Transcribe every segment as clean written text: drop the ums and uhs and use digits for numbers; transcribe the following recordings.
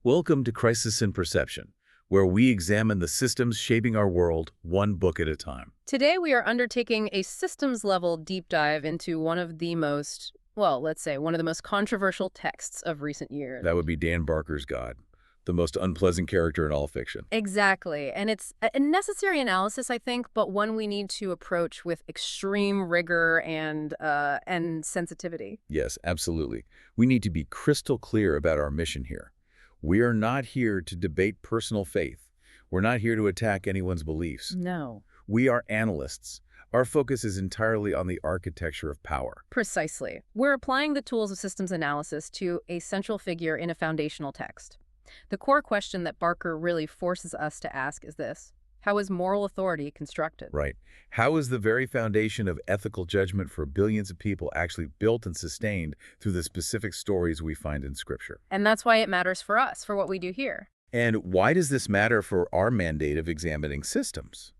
Welcome to Crisis in Perception, where we examine the systems shaping our world one book at a time. Today, we are undertaking a systems-level deep dive into one of the most, well, let's say, one of the most controversial texts of recent years. That would be Dan Barker's God, the most unpleasant character in all fiction. Exactly. And it's a necessary analysis, I think, but one we need to approach with extreme rigor and sensitivity. Yes, absolutely. We need to be crystal clear about our mission here. We are not here to debate personal faith. We're not here to attack anyone's beliefs. No. We are analysts. Our focus is entirely on the architecture of power. Precisely. We're applying the tools of systems analysis to a central figure in a foundational text. The core question that Barker really forces us to ask is this: how is moral authority constructed? Right. How is the very foundation of ethical judgment for billions of people actually built and sustained through the specific stories we find in Scripture? And that's why it matters for us, for what we do here. And why does this matter for our mandate of examining systems?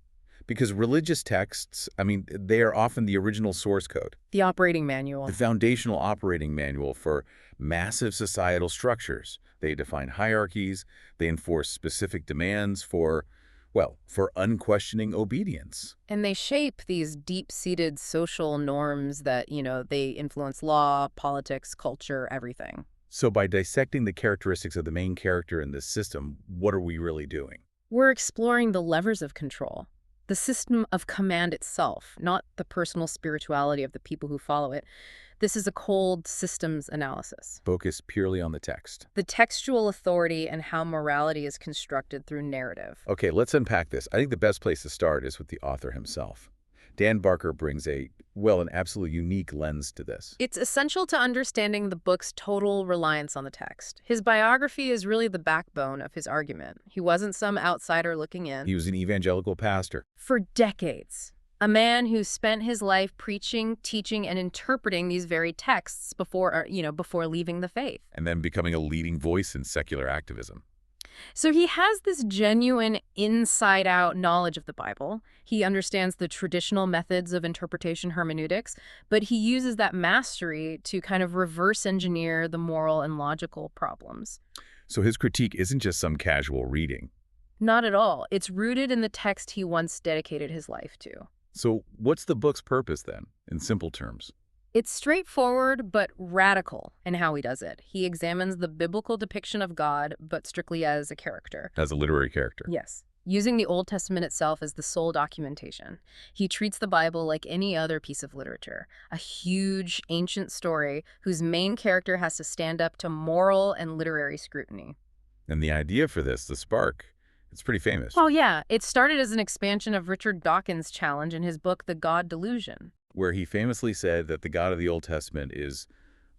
Because religious texts, they are often the original source code, The operating manual. the foundational operating manual for massive societal structures. They define hierarchies, they enforce specific demands for unquestioning obedience. And they shape these deep-seated social norms that, they influence law, politics, culture, everything. So by dissecting the characteristics of the main character in this system, what are we really doing? We're exploring the levers of control, the system of command itself, not the personal spirituality of the people who follow it. This is a cold systems analysis. Focus purely on the text. The textual authority and how morality is constructed through narrative. Okay, let's unpack this. I think the best place to start is with the author himself. Dan Barker brings an absolute unique lens to this. It's essential to understanding the book's total reliance on the text. His biography is really the backbone of his argument. He wasn't some outsider looking in. He was an evangelical pastor. For decades. A man who spent his life preaching, teaching, and interpreting these very texts before leaving the faith. And then becoming a leading voice in secular activism. So he has this genuine inside-out knowledge of the Bible. He understands the traditional methods of interpretation hermeneutics, but he uses that mastery to kind of reverse engineer the moral and logical problems. So his critique isn't just some casual reading. Not at all. It's rooted in the text he once dedicated his life to. So what's the book's purpose then, in simple terms? It's straightforward but radical in how he does it. He examines the biblical depiction of God, but strictly as a character. As a literary character. Yes. Using the Old Testament itself as the sole documentation. He treats the Bible like any other piece of literature, a huge, ancient story whose main character has to stand up to moral and literary scrutiny. And the idea for this, the spark, it's pretty famous. Oh yeah, it started as an expansion of Richard Dawkins' challenge in his book, The God Delusion, where he famously said that the God of the Old Testament is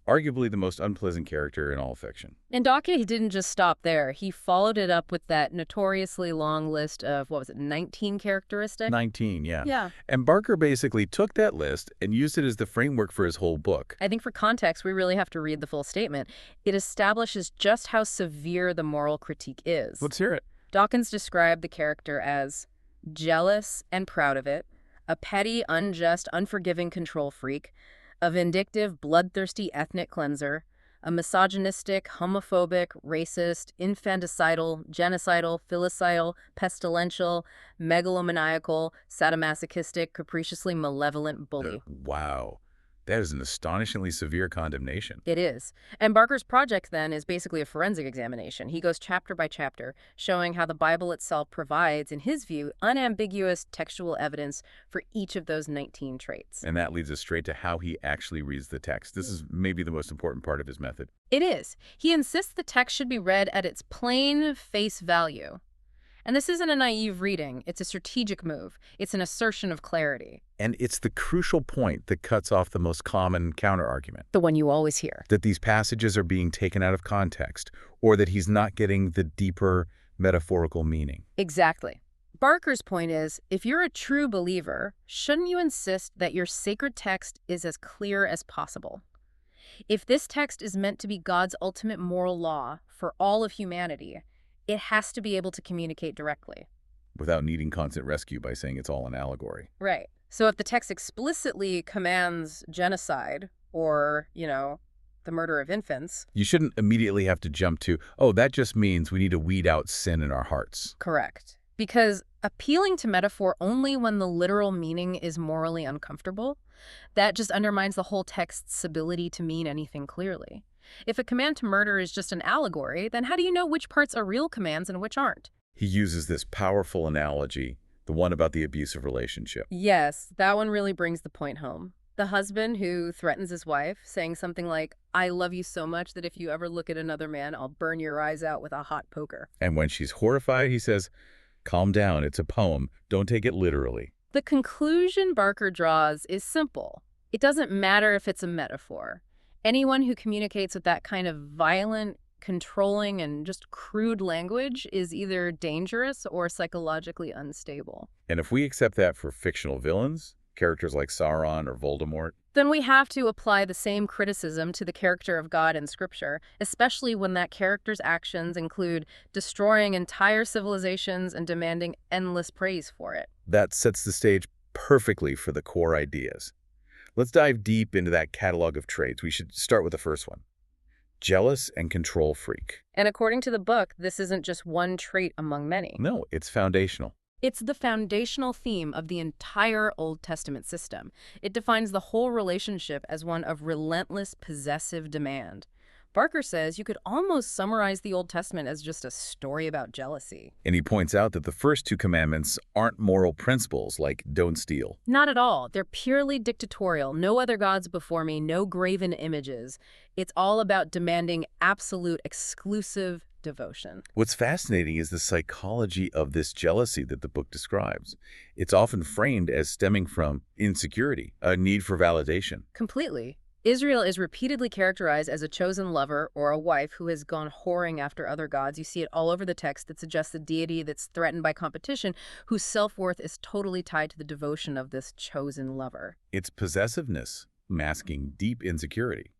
arguably the most unpleasant character in all fiction. And Dawkins didn't just stop there. He followed it up with that notoriously long list of, 19 characteristics? 19, yeah. Yeah. And Barker basically took that list and used it as the framework for his whole book. I think for context, we really have to read the full statement. It establishes just how severe the moral critique is. Let's hear it. Dawkins described the character as jealous and proud of it, a petty, unjust, unforgiving control freak, a vindictive, bloodthirsty ethnic cleanser, a misogynistic, homophobic, racist, infanticidal, genocidal, filicidal, pestilential, megalomaniacal, sadomasochistic, capriciously malevolent bully. Wow. That is an astonishingly severe condemnation. It is. And Barker's project, then, is basically a forensic examination. He goes chapter by chapter, showing how the Bible itself provides, in his view, unambiguous textual evidence for each of those 19 traits. And that leads us straight to how he actually reads the text. This is maybe the most important part of his method. It is. He insists the text should be read at its plain face value. And this isn't a naive reading. It's a strategic move. It's an assertion of clarity. And it's the crucial point that cuts off the most common counterargument. The one you always hear. That these passages are being taken out of context, or that he's not getting the deeper metaphorical meaning. Exactly. Barker's point is, if you're a true believer, shouldn't you insist that your sacred text is as clear as possible? If this text is meant to be God's ultimate moral law for all of humanity, it has to be able to communicate directly. Without needing constant rescue by saying it's all an allegory. Right. So if the text explicitly commands genocide or, the the murder of infants. You shouldn't immediately have to jump to, oh, that just means we need to weed out sin in our hearts. Correct. Because appealing to metaphor only when the literal meaning is morally uncomfortable, that just undermines the whole text's ability to mean anything clearly. If a command to murder is just an allegory, then how do you know which parts are real commands and which aren't? He uses this powerful analogy, the one about the abusive relationship. Yes, that one really brings the point home. The husband who threatens his wife, saying something like, "I love you so much that if you ever look at another man, I'll burn your eyes out with a hot poker." And when she's horrified, he says, calm down, it's a poem, don't take it literally. The conclusion Barker draws is simple. It doesn't matter if it's a metaphor. Anyone who communicates with that kind of violent, controlling, and just crude language is either dangerous or psychologically unstable. And if we accept that for fictional villains, characters like Sauron or Voldemort, Then we have to apply the same criticism to the character of God in Scripture, especially when that character's actions include destroying entire civilizations and demanding endless praise for it. that sets the stage perfectly for the core ideas. Let's dive deep into that catalog of traits. We should start with the first one. Jealous and control freak. And according to the book, this isn't just one trait among many. No, it's foundational. It's the foundational theme of the entire Old Testament system. It defines the whole relationship as one of relentless possessive demand. Barker says you could almost summarize the Old Testament as just a story about jealousy. And he points out that the first two commandments aren't moral principles like don't steal. Not at all. They're purely dictatorial. No other gods before me, no graven images. It's all about demanding absolute, exclusive devotion. What's fascinating is the psychology of this jealousy that the book describes. It's often framed as stemming from insecurity, a need for validation. Completely. Israel is repeatedly characterized as a chosen lover or a wife who has gone whoring after other gods. You see it all over the text that suggests a deity that's threatened by competition, whose self-worth is totally tied to the devotion of this chosen lover. It's possessiveness masking deep insecurity.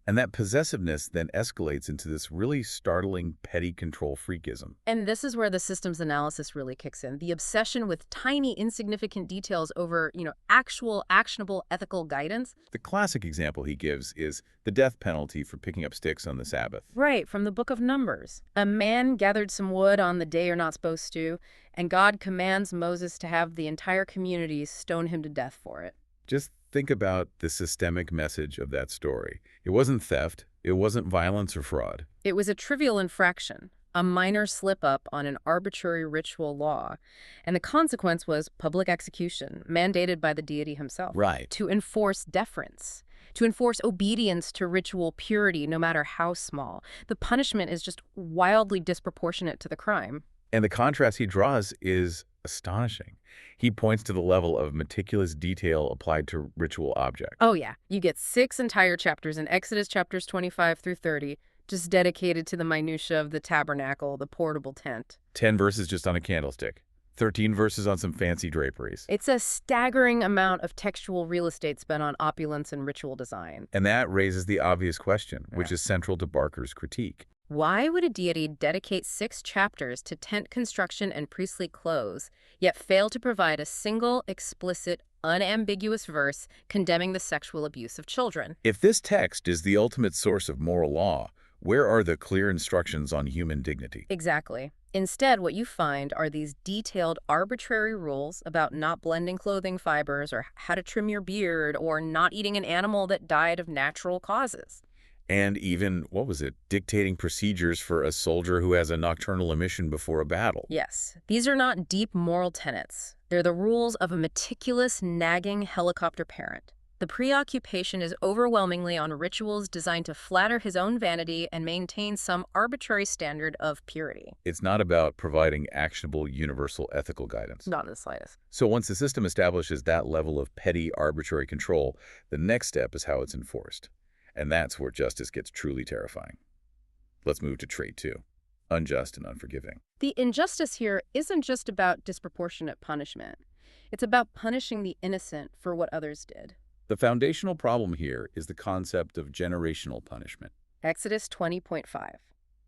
And that possessiveness then escalates into this really startling petty control freakism. And this is where the systems analysis really kicks in. The obsession with tiny, insignificant details over, actual, actionable ethical guidance. The classic example he gives is the death penalty for picking up sticks on the Sabbath. Right, from the book of Numbers. A man gathered some wood on the day you're not supposed to, and God commands Moses to have the entire community stone him to death for it. Just think about the systemic message of that story. It wasn't theft, it wasn't violence or fraud. It was a trivial infraction, a minor slip-up on an arbitrary ritual law, and the consequence was public execution, mandated by the deity himself. Right. To enforce deference, to enforce obedience to ritual purity, no matter how small. The punishment is just wildly disproportionate to the crime. And the contrast he draws is astonishing. He points to the level of meticulous detail applied to ritual objects. Oh yeah, you get 6 entire chapters in Exodus chapters 25 through 30, just dedicated to the minutia of the tabernacle, the portable tent. 10 verses just on a candlestick. 13 verses on some fancy draperies. It's a staggering amount of textual real estate spent on opulence and ritual design. And that raises the obvious question, which is central to Barker's critique. Why would a deity dedicate 6 chapters to tent construction and priestly clothes, yet fail to provide a single, explicit, unambiguous verse condemning the sexual abuse of children? If this text is the ultimate source of moral law, where are the clear instructions on human dignity? Exactly. Instead, what you find are these detailed, arbitrary rules about not blending clothing fibers or how to trim your beard or not eating an animal that died of natural causes. And even, dictating procedures for a soldier who has a nocturnal emission before a battle. Yes, these are not deep moral tenets. They're the rules of a meticulous, nagging helicopter parent. The preoccupation is overwhelmingly on rituals designed to flatter his own vanity and maintain some arbitrary standard of purity. It's not about providing actionable, universal ethical guidance. Not in the slightest. So once the system establishes that level of petty, arbitrary control, the next step is how it's enforced. And that's where justice gets truly terrifying. Let's move to trait 2, unjust and unforgiving. The injustice here isn't just about disproportionate punishment. It's about punishing the innocent for what others did. The foundational problem here is the concept of generational punishment. Exodus 20.5.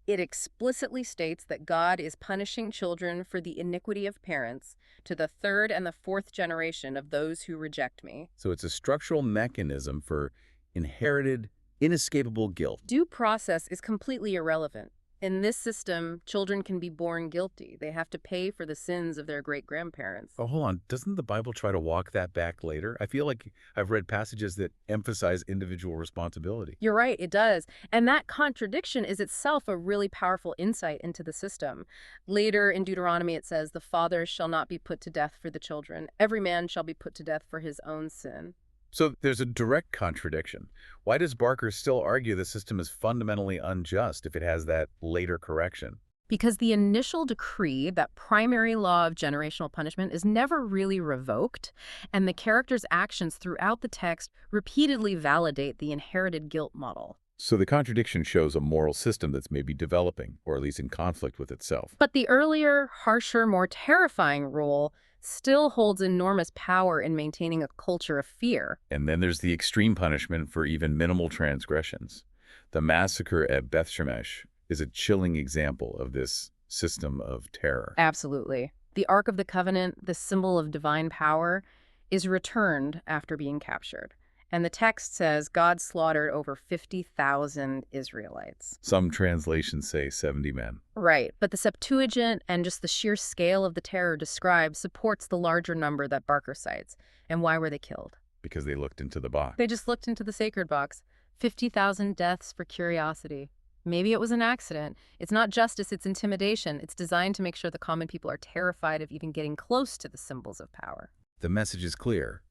It explicitly states that God is punishing children for the iniquity of parents to the 3rd and the 4th generation of those who reject me. So it's a structural mechanism for inherited inescapable guilt. Due process is completely irrelevant. In this system, children can be born guilty. They have to pay for the sins of their great-grandparents. Oh, hold on. Doesn't the Bible try to walk that back later? I feel like I've read passages that emphasize individual responsibility. You're right, it does. And that contradiction is itself a really powerful insight into the system. Later in Deuteronomy, it says, "The fathers shall not be put to death for the children. Every man shall be put to death for his own sin." So there's a direct contradiction. Why does Barker still argue the system is fundamentally unjust if it has that later correction? Because the initial decree, that primary law of generational punishment, is never really revoked, and the characters' actions throughout the text repeatedly validate the inherited guilt model. So the contradiction shows a moral system that's maybe developing, or at least in conflict with itself. But the earlier, harsher, more terrifying rule still holds enormous power in maintaining a culture of fear. And then there's the extreme punishment for even minimal transgressions. The massacre at Beth Shemesh is a chilling example of this system of terror. Absolutely. The Ark of the Covenant, the symbol of divine power, is returned after being captured. And the text says God slaughtered over 50,000 Israelites. Some translations say 70 men. Right, but the Septuagint and just the sheer scale of the terror described supports the larger number that Barker cites. And why were they killed? Because they looked into the box. They just looked into the sacred box. 50,000 deaths for curiosity. Maybe it was an accident. It's not justice, it's intimidation. It's designed to make sure the common people are terrified of even getting close to the symbols of power. The message is clear.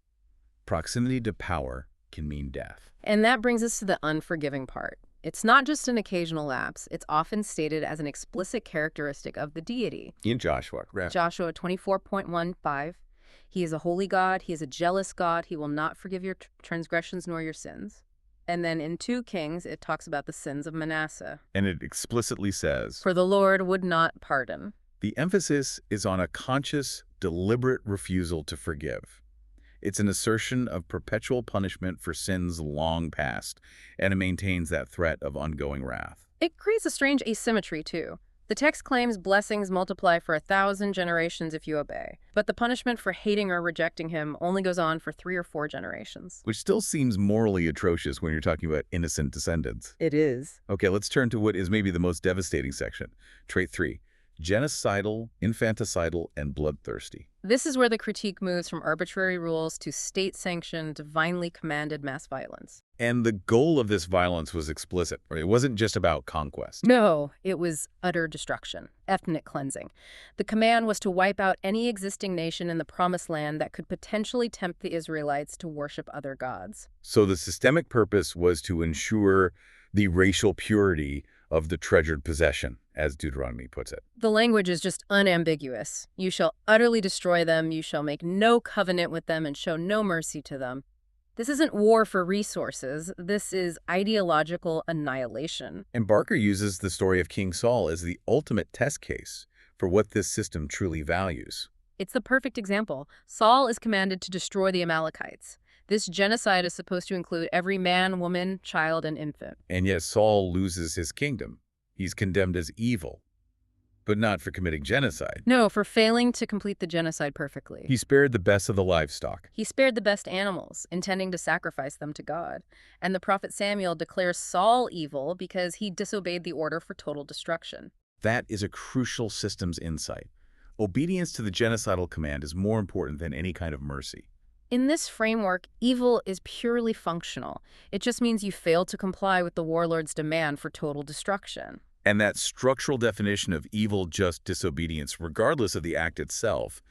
Proximity to power can mean death. And that brings us to the unforgiving part. It's not just an occasional lapse. It's often stated as an explicit characteristic of the deity. In Joshua. Joshua 24:15, he is a holy God. He is a jealous God. He will not forgive your transgressions nor your sins. And then in 2 Kings, it talks about the sins of Manasseh. And it explicitly says, For the Lord would not pardon. the emphasis is on a conscious, deliberate refusal to forgive. It's an assertion of perpetual punishment for sins long past, and it maintains that threat of ongoing wrath. It creates a strange asymmetry, too. The text claims blessings multiply for 1,000 generations if you obey, but the punishment for hating or rejecting him only goes on for 3 or 4 generations. Which still seems morally atrocious when you're talking about innocent descendants. It is. Okay, let's turn to what is maybe the most devastating section. Trait 3, genocidal, infanticidal, and bloodthirsty. This is where the critique moves from arbitrary rules to state-sanctioned, divinely commanded mass violence. And the goal of this violence was explicit. It wasn't just about conquest. No, it was utter destruction, ethnic cleansing. The command was to wipe out any existing nation in the Promised Land that could potentially tempt the Israelites to worship other gods. So the systemic purpose was to ensure the racial purity of the treasured possession, as Deuteronomy puts it. The language is just unambiguous. You shall utterly destroy them, you shall make no covenant with them, and show no mercy to them. This isn't war for resources. This is ideological annihilation. And Barker uses the story of King Saul as the ultimate test case for what this system truly values. It's the perfect example. Saul is commanded to destroy the Amalekites. This genocide is supposed to include every man, woman, child, and infant. And yet Saul loses his kingdom. He's condemned as evil, but not for committing genocide. No, for failing to complete the genocide perfectly. He spared the best of the livestock. He spared the best animals, intending to sacrifice them to God. And the prophet Samuel declares Saul evil because he disobeyed the order for total destruction. That is a crucial systems insight. Obedience to the genocidal command is more important than any kind of mercy. In this framework, evil is purely functional. It just means you failed to comply with the warlord's demand for total destruction. And that structural definition of evil just disobedience, regardless of the act itself,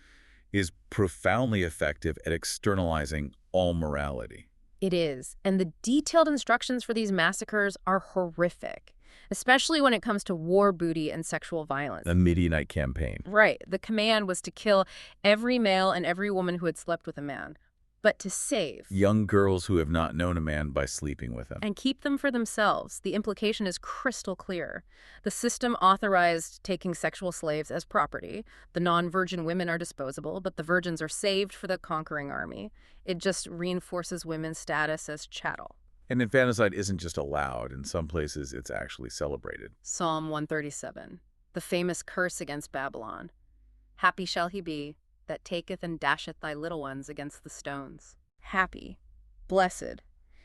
is profoundly effective at externalizing all morality. It is. And the detailed instructions for these massacres are horrific, especially when it comes to war booty and sexual violence. The Midianite campaign. Right. The command was to kill every male and every woman who had slept with a man, but to save Young girls who have not known a man by sleeping with him. and keep them for themselves. The implication is crystal clear. The system authorized taking sexual slaves as property. The non-virgin women are disposable, but the virgins are saved for the conquering army. It just reinforces women's status as chattel. And infanticide isn't just allowed. In some places, it's actually celebrated. Psalm 137, the famous curse against Babylon. Happy shall he be that taketh and dasheth thy little ones against the stones. Happy, blessed.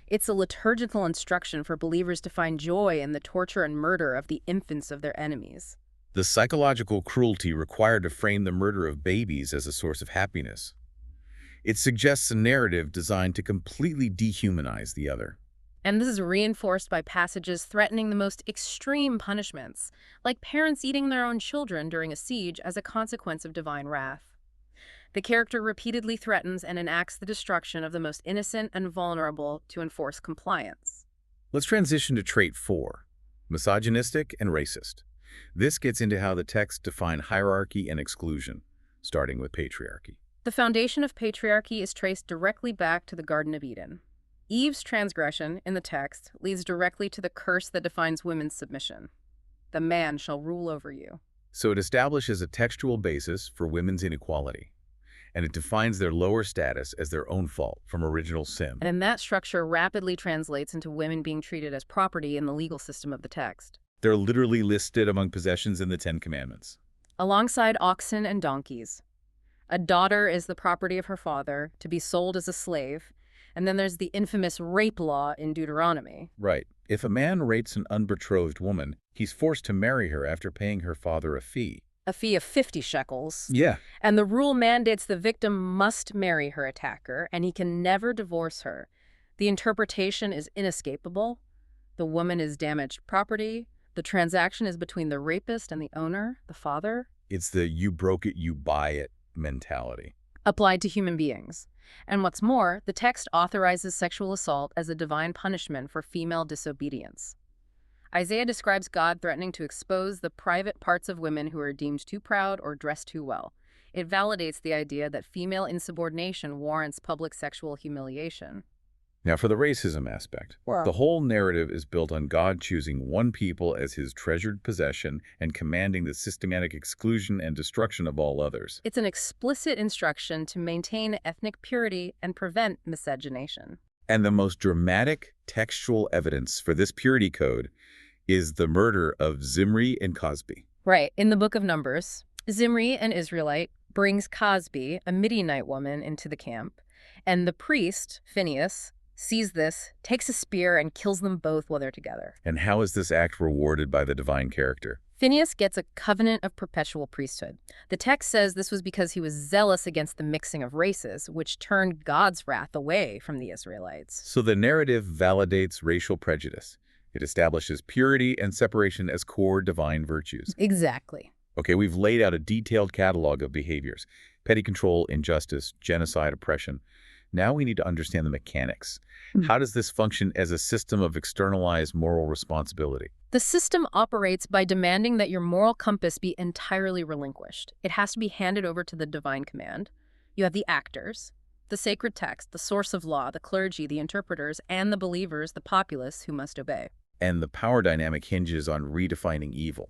It's a liturgical instruction for believers to find joy in the torture and murder of the infants of their enemies. The psychological cruelty required to frame the murder of babies as a source of happiness. It suggests a narrative designed to completely dehumanize the other. And this is reinforced by passages threatening the most extreme punishments, like parents eating their own children during a siege as a consequence of divine wrath. The character repeatedly threatens and enacts the destruction of the most innocent and vulnerable to enforce compliance. Let's transition to trait 4, misogynistic and racist. This gets into how the text define hierarchy and exclusion, starting with patriarchy. The foundation of patriarchy is traced directly back to the Garden of Eden. Eve's transgression in the text leads directly to the curse that defines women's submission. The man shall rule over you. So it establishes a textual basis for women's inequality, and it defines their lower status as their own fault from original sin. And that structure rapidly translates into women being treated as property in the legal system of the text. They're literally listed among possessions in the Ten Commandments. Alongside oxen and donkeys. A daughter is the property of her father, to be sold as a slave, and then there's the infamous rape law in Deuteronomy. Right. If a man rapes an unbetrothed woman, he's forced to marry her after paying her father a fee. A fee of 50 shekels. Yeah. And the rule mandates the victim must marry her attacker, and he can never divorce her. The interpretation is inescapable. The woman is damaged property. The transaction is between the rapist and the owner, the father. It's the you broke it, you buy it mentality. Applied to human beings. And what's more, the text authorizes sexual assault as a divine punishment for female disobedience. Isaiah describes God threatening to expose the private parts of women who are deemed too proud or dress too well. It validates the idea that female insubordination warrants public sexual humiliation. Now, for the racism aspect, the whole narrative is built on God choosing one people as his treasured possession and commanding the systematic exclusion and destruction of all others. It's an explicit instruction to maintain ethnic purity and prevent miscegenation. And the most dramatic textual evidence for this purity code is the murder of Zimri and Cosby. Right. In the book of Numbers, Zimri, an Israelite, brings Cosby, a Midianite woman, into the camp, and the priest, Phinehas, sees this, takes a spear, and kills them both while they're together. And how is this act rewarded by the divine character? Phinehas gets a covenant of perpetual priesthood. The text says this was because he was zealous against the mixing of races, which turned God's wrath away from the Israelites. So the narrative validates racial prejudice. It establishes purity and separation as core divine virtues. Exactly. Okay, we've laid out a detailed catalog of behaviors: petty control, injustice, genocide, oppression. Now we need to understand the mechanics. How does this function as a system of externalized moral responsibility? The system operates by demanding that your moral compass be entirely relinquished. It has to be handed over to the divine command. You have the actors, the sacred text, the source of law, the clergy, the interpreters, and the believers, the populace, who must obey. And the power dynamic hinges on redefining evil.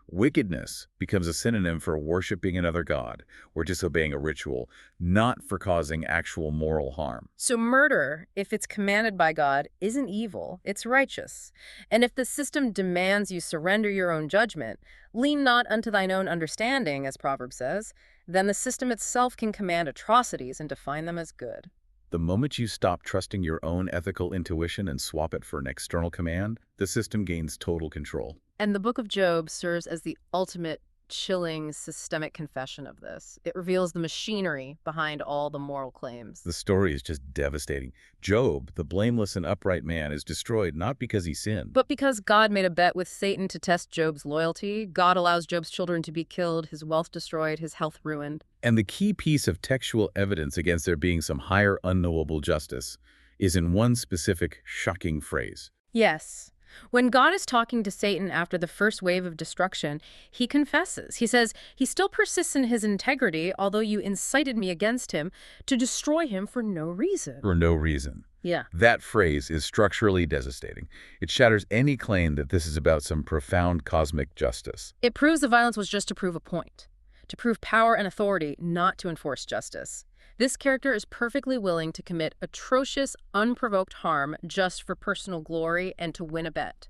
Wickedness becomes a synonym for worshiping another god or disobeying a ritual, not for causing actual moral harm. So murder, if it's commanded by God, isn't evil, it's righteous. And if the system demands you surrender your own judgment, lean not unto thine own understanding, as Proverbs says, then the system itself can command atrocities and define them as good. The moment you stop trusting your own ethical intuition and swap it for an external command, the system gains total control. And the book of Job serves as the ultimate chilling systemic confession of this. It reveals the machinery behind all the moral claims. The story is just devastating. Job, the blameless and upright man, is destroyed not because he sinned, But because God made a bet with Satan to test Job's loyalty, God allows Job's children to be killed, his wealth destroyed, his health ruined. And the key piece of textual evidence against there being some higher unknowable justice is in one specific, shocking phrase. Yes. When God is talking to Satan after the first wave of destruction, he confesses. He says, he still persists in his integrity, although you incited me against him to destroy him for no reason. For no reason. Yeah. That phrase is structurally devastating. It shatters any claim that this is about some profound cosmic justice. It proves the violence was just to prove a point, to prove power and authority, not to enforce justice. This character is perfectly willing to commit atrocious, unprovoked harm just for personal glory and to win a bet.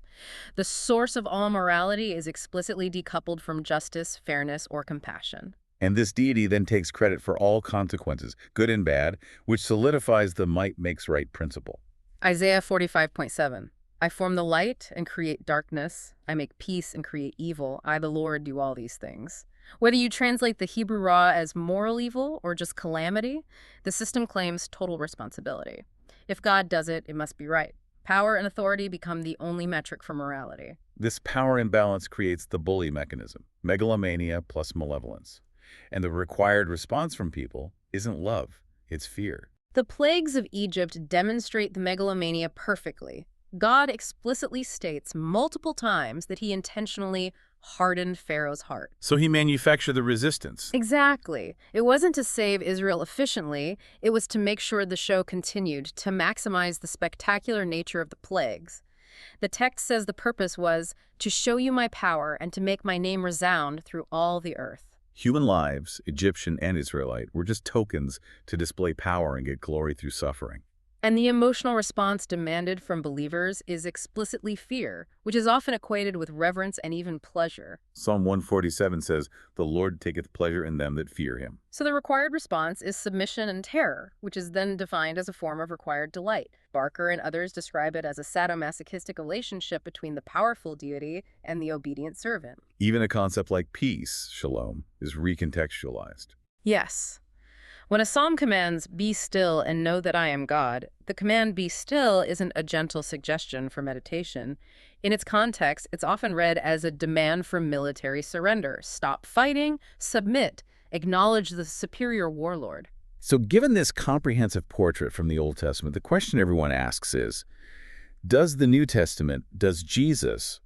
The source of all morality is explicitly decoupled from justice, fairness, or compassion. And this deity then takes credit for all consequences, good and bad, which solidifies the might makes right principle. Isaiah 45:7. I form the light and create darkness. I make peace and create evil. I, the Lord, do all these things. Whether you translate the Hebrew raw as moral evil or just calamity, the system claims total responsibility. If God does it, it must be right. Power and authority become the only metric for morality. This power imbalance creates the bully mechanism, megalomania plus malevolence. And the required response from people isn't love, it's fear. The plagues of Egypt demonstrate the megalomania perfectly. God explicitly states multiple times that he intentionally hardened Pharaoh's heart. So he manufactured the resistance. Exactly. It wasn't to save Israel efficiently, it was to make sure the show continued, to maximize the spectacular nature of the plagues. The text says the purpose was to show you my power and to make my name resound through all the earth. Human lives, Egyptian and Israelite, were just tokens to display power and get glory through suffering. And the emotional response demanded from believers is explicitly fear, which is often equated with reverence and even pleasure. Psalm 147 says, "The Lord taketh pleasure in them that fear him." So the required response is submission and terror, which is then defined as a form of required delight. Barker and others describe it as a sadomasochistic relationship between the powerful deity and the obedient servant. Even a concept like peace, shalom, is recontextualized. Yes. When a psalm commands, "Be still and know that I am God," the command "be still" isn't a gentle suggestion for meditation. In its context, it's often read as a demand for military surrender. Stop fighting, submit, acknowledge the superior warlord. So given this comprehensive portrait from the Old Testament, the question everyone asks is, does the New Testament, does Jesus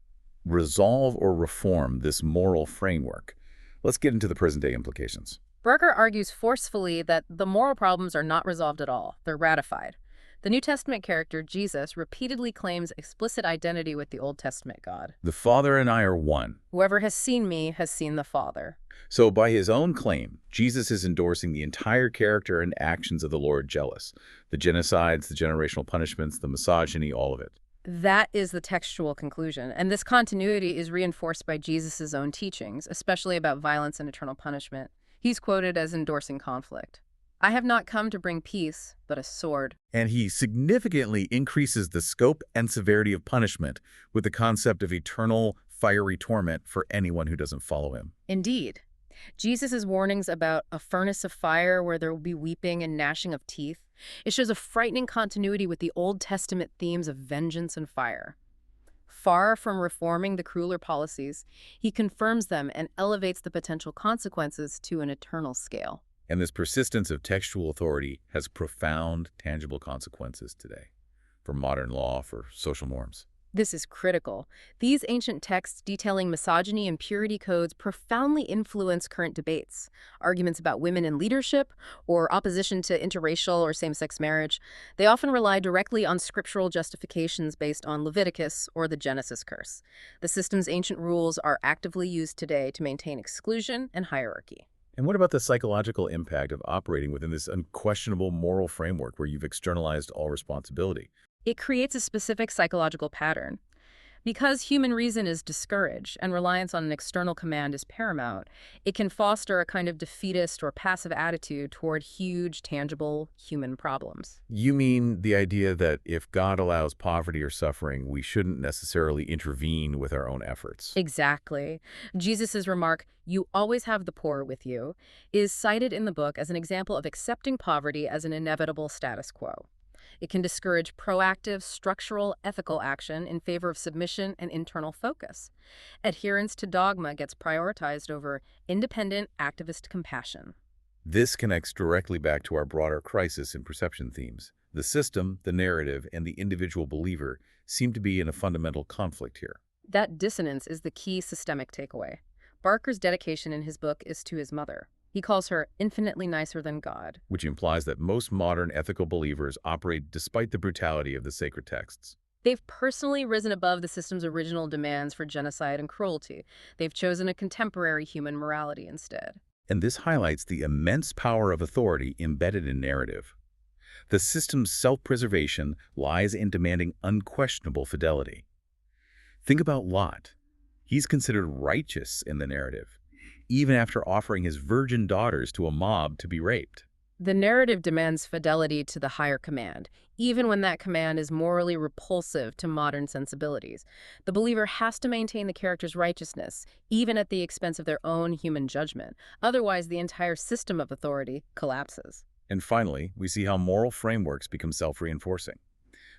resolve or reform this moral framework? Let's get into the present-day implications. Barker argues forcefully that the moral problems are not resolved at all. They're ratified. The New Testament character, Jesus, repeatedly claims explicit identity with the Old Testament God. The Father and I are one. Whoever has seen me has seen the Father. So by his own claim, Jesus is endorsing the entire character and actions of the Lord jealous. The genocides, the generational punishments, the misogyny, all of it. That is the textual conclusion, and this continuity is reinforced by Jesus' own teachings, especially about violence and eternal punishment. He's quoted as endorsing conflict. I have not come to bring peace, but a sword. And he significantly increases the scope and severity of punishment with the concept of eternal, fiery torment for anyone who doesn't follow him. Indeed. Jesus' warnings about a furnace of fire where there will be weeping and gnashing of teeth, it shows a frightening continuity with the Old Testament themes of vengeance and fire. Far from reforming the crueler policies, he confirms them and elevates the potential consequences to an eternal scale. And this persistence of textual authority has profound, tangible consequences today for modern law, for social norms. This is critical. These ancient texts detailing misogyny and purity codes profoundly influence current debates. Arguments about women in leadership or opposition to interracial or same-sex marriage, they often rely directly on scriptural justifications based on Leviticus or the Genesis curse. The system's ancient rules are actively used today to maintain exclusion and hierarchy. And what about the psychological impact of operating within this unquestionable moral framework where you've externalized all responsibility? It creates a specific psychological pattern. Because human reason is discouraged and reliance on an external command is paramount, it can foster a kind of defeatist or passive attitude toward huge, tangible human problems. You mean the idea that if God allows poverty or suffering, we shouldn't necessarily intervene with our own efforts? Exactly. Jesus' remark, "You always have the poor with you," is cited in the book as an example of accepting poverty as an inevitable status quo. It can discourage proactive, structural, ethical action in favor of submission and internal focus. Adherence to dogma gets prioritized over independent, activist compassion. This connects directly back to our broader crisis in perception themes. The system, the narrative, and the individual believer seem to be in a fundamental conflict here. That dissonance is the key systemic takeaway. Barker's dedication in his book is to his mother. He calls her infinitely nicer than God. Which implies that most modern ethical believers operate despite the brutality of the sacred texts. They've personally risen above the system's original demands for genocide and cruelty. They've chosen a contemporary human morality instead. And this highlights the immense power of authority embedded in narrative. The system's self-preservation lies in demanding unquestionable fidelity. Think about Lot. He's considered righteous in the narrative, even after offering his virgin daughters to a mob to be raped. The narrative demands fidelity to the higher command, even when that command is morally repulsive to modern sensibilities. The believer has to maintain the character's righteousness, even at the expense of their own human judgment. Otherwise, the entire system of authority collapses. And finally, we see how moral frameworks become self-reinforcing.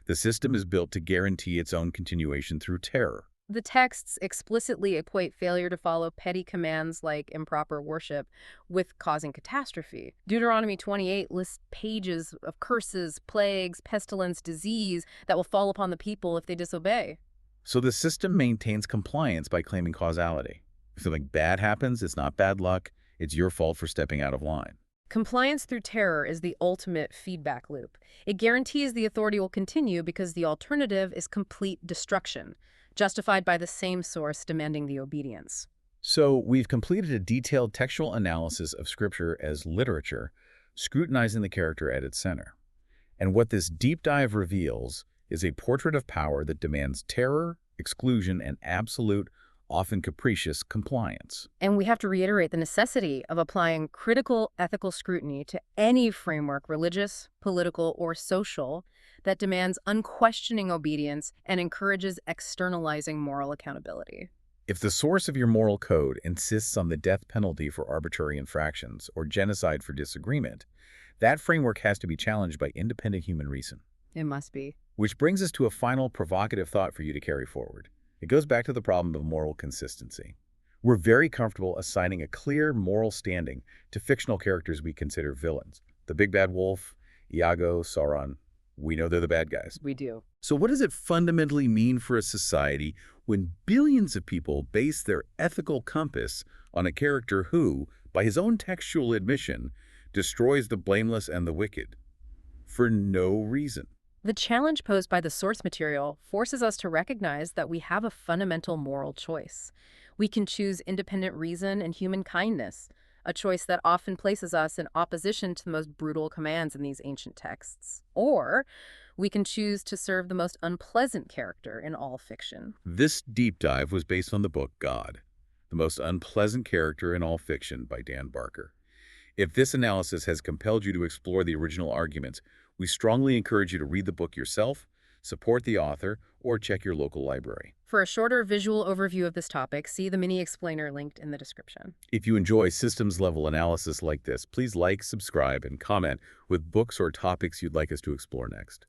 The system is built to guarantee its own continuation through terror. The texts explicitly equate failure to follow petty commands like improper worship with causing catastrophe. Deuteronomy 28 lists pages of curses, plagues, pestilence, disease that will fall upon the people if they disobey. So the system maintains compliance by claiming causality. If something bad happens, it's not bad luck, it's your fault for stepping out of line. Compliance through terror is the ultimate feedback loop. It guarantees the authority will continue because the alternative is complete destruction, justified by the same source demanding the obedience. So we've completed a detailed textual analysis of Scripture as literature, scrutinizing the character at its center. And what this deep dive reveals is a portrait of power that demands terror, exclusion, and absolute, often capricious, compliance. And we have to reiterate the necessity of applying critical ethical scrutiny to any framework, religious, political, or social, that demands unquestioning obedience and encourages externalizing moral accountability. If the source of your moral code insists on the death penalty for arbitrary infractions or genocide for disagreement, that framework has to be challenged by independent human reason. It must be. Which brings us to a final provocative thought for you to carry forward. It goes back to the problem of moral consistency. We're very comfortable assigning a clear moral standing to fictional characters we consider villains. The big bad wolf, Iago, Sauron. We know they're the bad guys. We do. So what does it fundamentally mean for a society when billions of people base their ethical compass on a character who, by his own textual admission, destroys the blameless and the wicked? For no reason. The challenge posed by the source material forces us to recognize that we have a fundamental moral choice. We can choose independent reason and human kindness, a choice that often places us in opposition to the most brutal commands in these ancient texts. Or we can choose to serve the most unpleasant character in all fiction. This deep dive was based on the book God, the most unpleasant character in all fiction by Dan Barker. If this analysis has compelled you to explore the original arguments, we strongly encourage you to read the book yourself, support the author, or check your local library. For a shorter visual overview of this topic, see the mini explainer linked in the description. If you enjoy systems-level analysis like this, please like, subscribe, and comment with books or topics you'd like us to explore next.